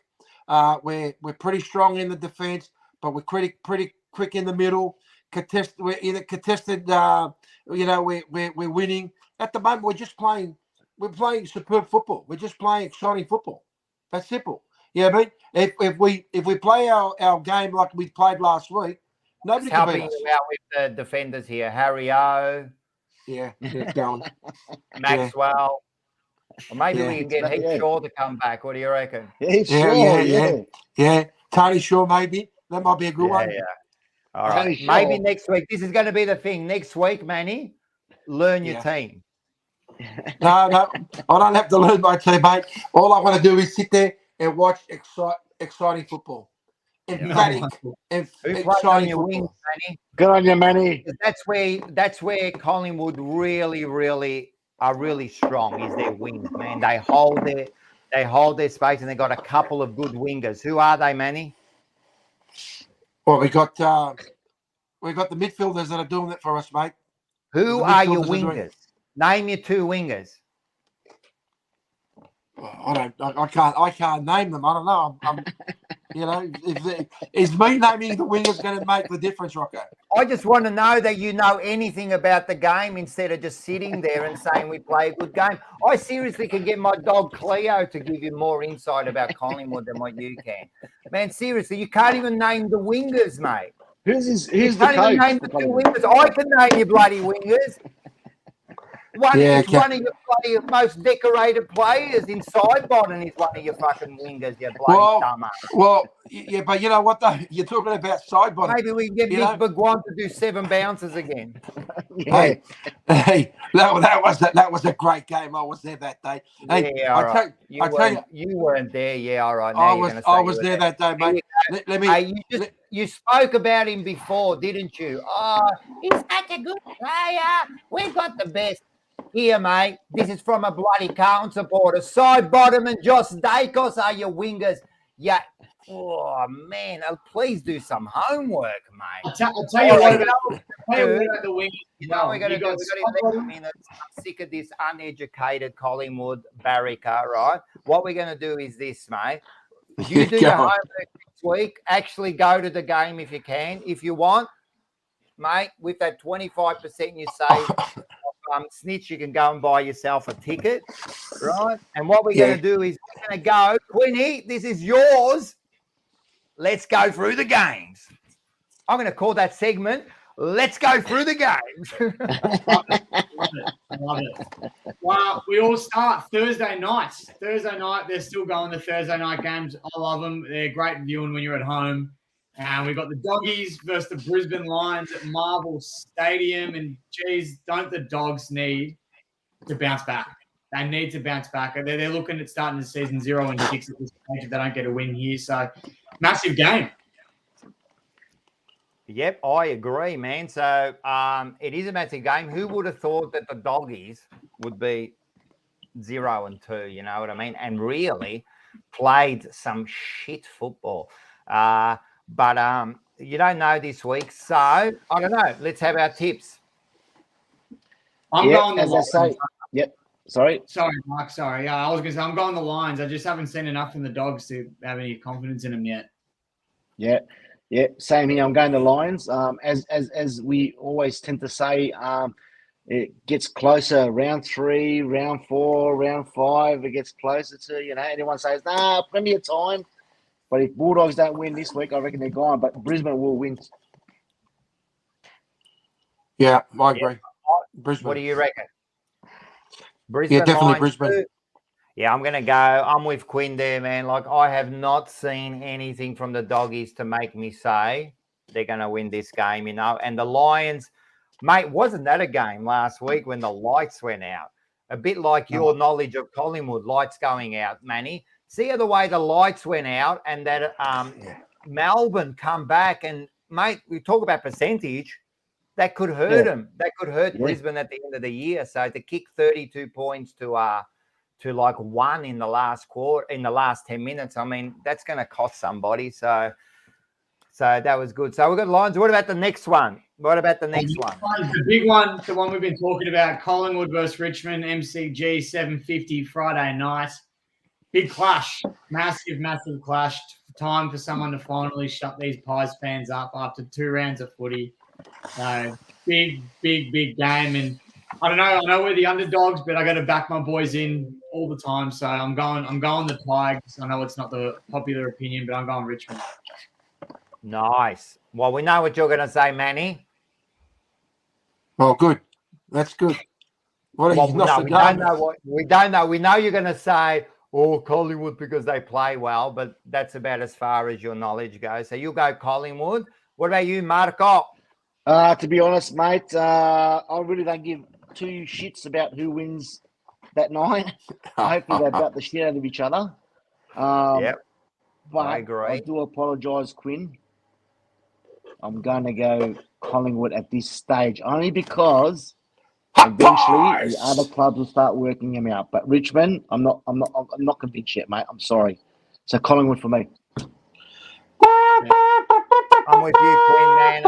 We're pretty strong in the defence, but we're pretty quick in the middle. We're either contested. We're winning at the moment. We're playing superb football. We're just playing exciting football. That's simple. Yeah, I mean, if we play our game like we played last week, nobody can beat us. Helping you out with the defenders here, Harry O. Yeah, going. Maxwell. Or maybe we can get Heath Shaw to come back. What do you reckon? Yeah. Tony Shaw, maybe. That might be a good one. Yeah. All right. Maybe next week. This is going to be the thing. Next week, Manny, learn your team. No, I don't have to learn my team, mate. All I want to do is sit there and watch exciting football. Emphatic, exciting football. Wings, Manny? Good on you, Manny. That's where Collingwood really are really strong, is their wings, man. They hold their space, and they got a couple of good wingers. Who are they, Manny? Well, we got the midfielders that are doing it for us, mate. Who are your wingers? Name your two wingers. I can't name them. I don't know. Is me naming the wingers going to make the difference, Rocco? I just want to know that you know anything about the game instead of just sitting there and saying we play a good game. I seriously can get my dog Cleo to give you more insight about Collingwood than what you can. Man, seriously, you can't even name the wingers, mate. Who's the coach? Name the two wingers. I can name your bloody wingers. One of your bloody most decorated players in Sidebottom is one of your fucking wingers, you bloody dumbass. Well, yeah, but you know what, though? You're talking about Sidebottom. Maybe we can get Big Bagwan to do 7 bounces again. Hey, that was a great game. I was there that day. Hey, yeah, all right. You weren't there. Yeah, all right. Now I was there that day, mate. You spoke about him before, didn't you? Oh, he's such a good player. We've got the best. Here, mate, this is from a bloody Carlton supporter. Sidebottom and Josh Dacos are your wingers. Yeah. Oh, man. Please do some homework, mate. I'll tell you what about the wingers. You know what we're going to do? We've got 11 minutes. I'm sick of this uneducated Collingwood barracker, right? What we're going to do is this, mate. You do your homework next week. Actually go to the game if you can. If you want, mate, with that 25% you save snitch, you can go and buy yourself a ticket, right? And what we're going to do is we're going to go, Quinny, this is yours. Let's go through the games. I'm going to call that segment, Let's Go Through the Games. Love it. Well, we all start Thursday nights. Thursday night, they're still going to Thursday night games. I love them. They're great viewing when you're at home. And we've got the Doggies versus the Brisbane Lions at Marvel Stadium. And, geez, don't the Dogs need to bounce back? They need to bounce back. They're looking at starting the season 0-6 at this stage if they don't get a win here. So, massive game. Yep, I agree, man. So it is a massive game. Who would have thought that the Doggies would be 0-2, you know what I mean? And really played some shit football. But you don't know this week. So, I don't know. Let's have our tips. I'm going the Lions. I say, yep. Sorry, Mark. Sorry. I was going to say I'm going the Lions. I just haven't seen enough from the Dogs to have any confidence in them yet. Yeah. Same here. I'm going the Lions. As we always tend to say, it gets closer. Round 3, round 4, round 5. It gets closer to Anyone says plenty of time. But if Bulldogs don't win this week, I reckon they're gone. But Brisbane will win. Yeah, I agree. Brisbane. What do you reckon? Brisbane, yeah, definitely Lions Brisbane. too? Yeah, I'm going to go. I'm with Quinn there, man. Like, I have not seen anything from the Doggies to make me say they're going to win this game, you know. And the Lions, mate, wasn't that a game last week when the lights went out? A bit like your knowledge of Collingwood, lights going out, Manny. See the way the lights went out and that Melbourne come back and, mate, we talk about percentage. That could hurt them. That could hurt Brisbane at the end of the year. So to kick 32 points to like 1 in the last quarter, in the last 10 minutes, I mean, that's going to cost somebody. So that was good. So we've got Lions. What about the next one? The big one, the one we've been talking about, Collingwood versus Richmond, MCG, 7:50 Friday night. Big clash. Massive clash. Time for someone to finally shut these Pies fans up after 2 rounds of footy. So big game. And I know we're the underdogs, but I got to back my boys in all the time. So I'm going the Tigers. I know it's not the popular opinion, but I'm going Richmond. Nice. Well, we know what you're going to say, Manny. Oh, good. That's good. We don't know. We know you're going to say, Collingwood because they play well, but that's about as far as your knowledge goes. So you go Collingwood. What about you, Marco? To be honest, mate, I really don't give 2 shits about who wins that night. Hopefully they bat the shit out of each other. But I agree. I do apologise, Quinn. I'm going to go Collingwood at this stage, only because eventually the other clubs will start working him out. But Richmond, I'm not convinced yet, mate. I'm sorry. So Collingwood for me. I'm with you, Quinn, man.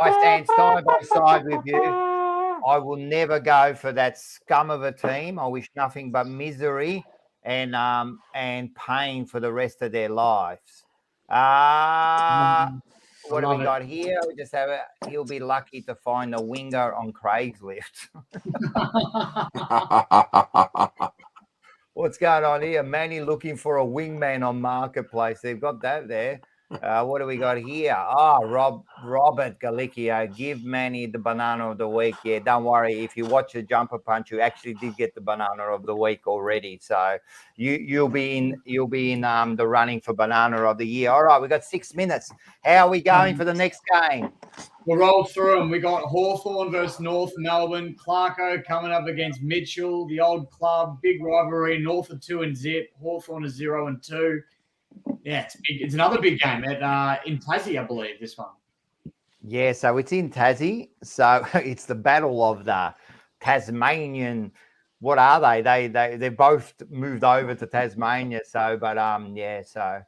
I stand side by side with you. I will never go for that scum of a team. I wish nothing but misery and pain for the rest of their lives. What do we got here? We just have he'll be lucky to find a winger on Craigslist. What's going on here? Manny looking for a wingman on Marketplace. They've got that there. What do we got here? Robert Galicchio, give Manny the banana of the week. Yeah, don't worry. If you watch the Jumper Punch, you actually did get the banana of the week already. So you'll be in the running for banana of the year. All right, we got 6 minutes. How are we going for the next game? We'll roll through them. We got Hawthorn versus North Melbourne. Clarko coming up against Mitchell, the old club. Big rivalry. North are 2-0. Hawthorn is 0-2. Yeah, it's big. It's another big game in Tassie, I believe, this one. Yeah, so it's in Tassie. So it's the battle of the Tasmanian. What are they? They both moved over to Tasmania. So, but so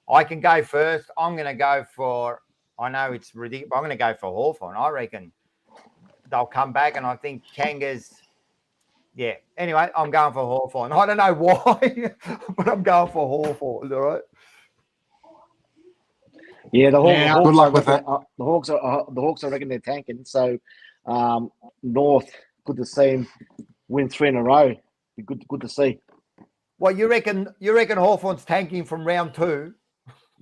I can go first. I'm going to go for. I know it's ridiculous. I'm going to go for Hawthorn. I reckon they'll come back, and I think Kangas. Yeah. Anyway, I'm going for Hawthorn. I don't know why, but I'm going for Hawthorn. All right. Yeah, the Hawks. Good luck with that. The Hawks I reckon they're tanking. So, North, good to see him win 3 in a row. Be good to see. Well, you reckon Hawthorn's tanking from round 2?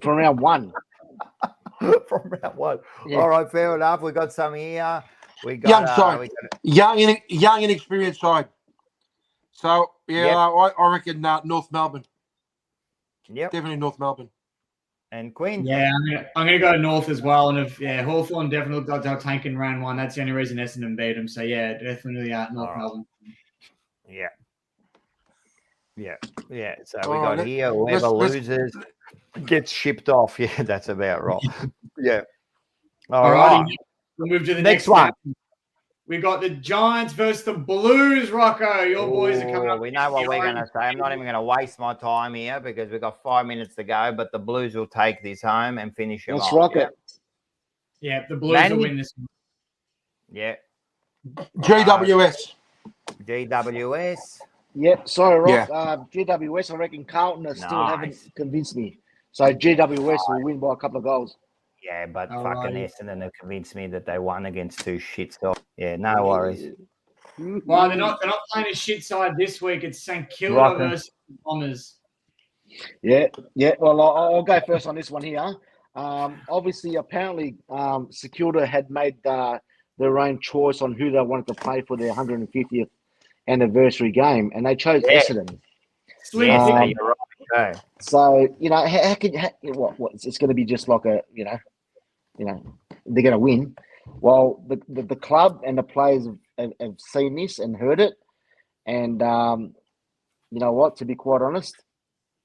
From round 1. From round 1. Yeah. All right, fair enough. We got some here. We got young side, young and experienced side. So I reckon North Melbourne. Yep, definitely North Melbourne. And Quinn? Yeah, I'm gonna go North as well. And Hawthorn definitely looked like they were tanking round one. That's the only reason Essendon beat them. So yeah, definitely North Melbourne. Yeah. So we got here whoever loses gets shipped off. Yeah, that's about right. Yeah. All right. We'll move to the next one. We got the Giants versus the Blues, Rocco. Your boys are coming up. We know what we're going to say. I'm not even going to waste my time here because we've got 5 minutes to go, but the Blues will take this home and finish it off. Let's rock it. Yeah, the Blues will win this one. Yeah. GWS. GWS. Yep. Sorry, Rock. GWS, I reckon Carlton still haven't convinced me. So GWS will win by a couple of goals. Yeah, but Essendon have convinced me that they won against two shit sides. Yeah, no worries. Well, they're not playing a shit side this week. It's St Kilda versus Bombers. Yeah. Well, I'll go first on this one here. Obviously, apparently, St Kilda had made their own choice on who they wanted to play for their 150th anniversary game, and they chose Essendon. Sweet. You're right. Okay. So how can what? It's going to be just like a they're going to win. Well, the club and the players have seen this and heard it, and you know what? To be quite honest,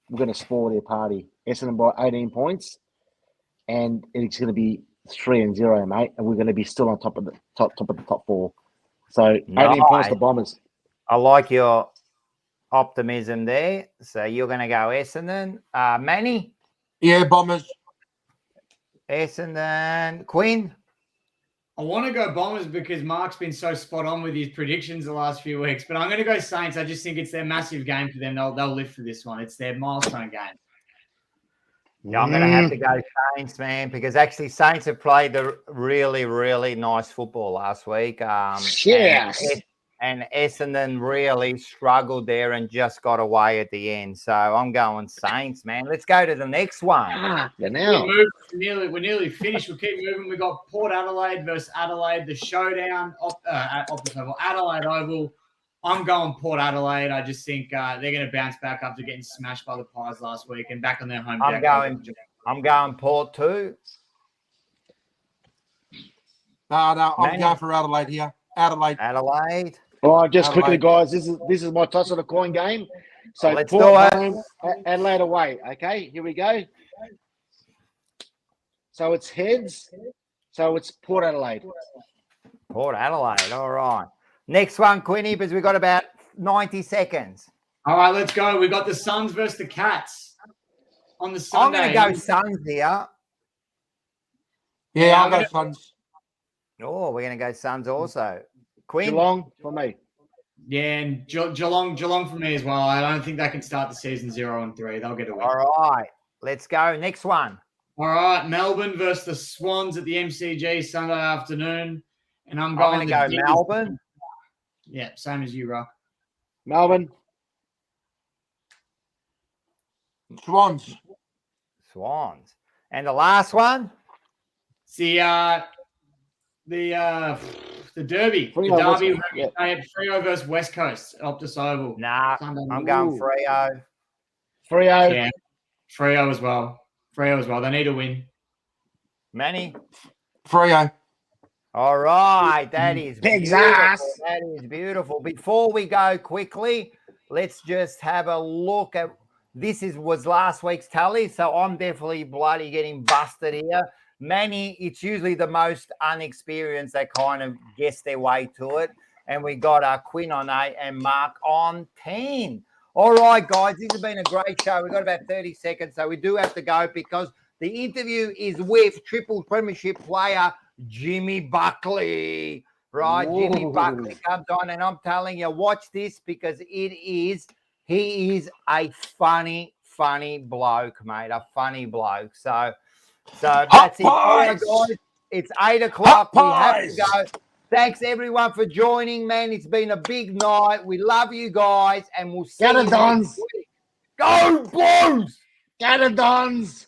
we're going to spoil their party. Essendon by 18 points, and it's going to be 3-0, mate. And we're going to be still on top of the top four. So 18 points to Bombers. I like your optimism there. So you're going to go Essendon. Manny? Yeah, Bombers. Essendon. Quinn? I want to go Bombers because Mark's been so spot on with his predictions the last few weeks. But I'm going to go Saints. I just think it's their massive game for them. They'll live for this one. It's their milestone game. Yeah, I'm going to have to go Saints, man, because actually Saints have played the really, really nice football last week. And Essendon really struggled there and just got away at the end. So I'm going Saints, man. Let's go to the next one. We're nearly finished. We'll keep moving. We got Port Adelaide versus Adelaide, the showdown at Optus Oval. Adelaide Oval. I'm going Port Adelaide. I just think they're going to bounce back after getting smashed by the Pies last week and back on their home. I'm going Port too. No, I'm going for Adelaide here. Adelaide. All right, just quickly, guys. This is my toss of the coin game. So let's Port home, Adelaide away. Okay, here we go. So it's heads. So it's Port Adelaide. Port Adelaide. All right. Next one, Quinny, because we've got about 90 seconds. All right, let's go. We got the Suns versus the Cats on the Sunday. I'm going to go Suns here. Yeah, I'll go Suns. Oh, we're going to go Suns also. Queen? Geelong for me. Yeah, and Geelong for me as well. I don't think they can start the season 0-3. They'll get a win. All right, let's go. Next one. All right, Melbourne versus the Swans at the MCG Sunday afternoon. And I'm going to go Melbourne. Yeah, same as you, Rock. Melbourne. Swans. And the last one? It's the Derby. Freo, the Derby. Freo versus West Coast at Optus Oval. Nah, I'm going Freo. Yeah, Freo as well. They need a win. Manny? Freo. All right, that is Pig's beautiful. ass. That is beautiful. Before we go quickly, let's just have a look at was last week's tally, so I'm definitely bloody getting busted here. Manny, it's usually the most unexperienced that kind of guess their way to it. And we got Quinn on 8 and Mark on 10. All right, guys, this has been a great show. We've got about 30 seconds, so we do have to go because the interview is with triple premiership player Jimmy Buckley. Right, whoa. Jimmy Buckley comes on, and I'm telling you, watch this because he is a funny bloke, mate, a funny bloke. So that's it. All right, guys. It's 8 o'clock. We have to go. Thanks, everyone, for joining, man. It's been a big night. We love you guys, and we'll see you next week. Go Blues! Get it, Dons!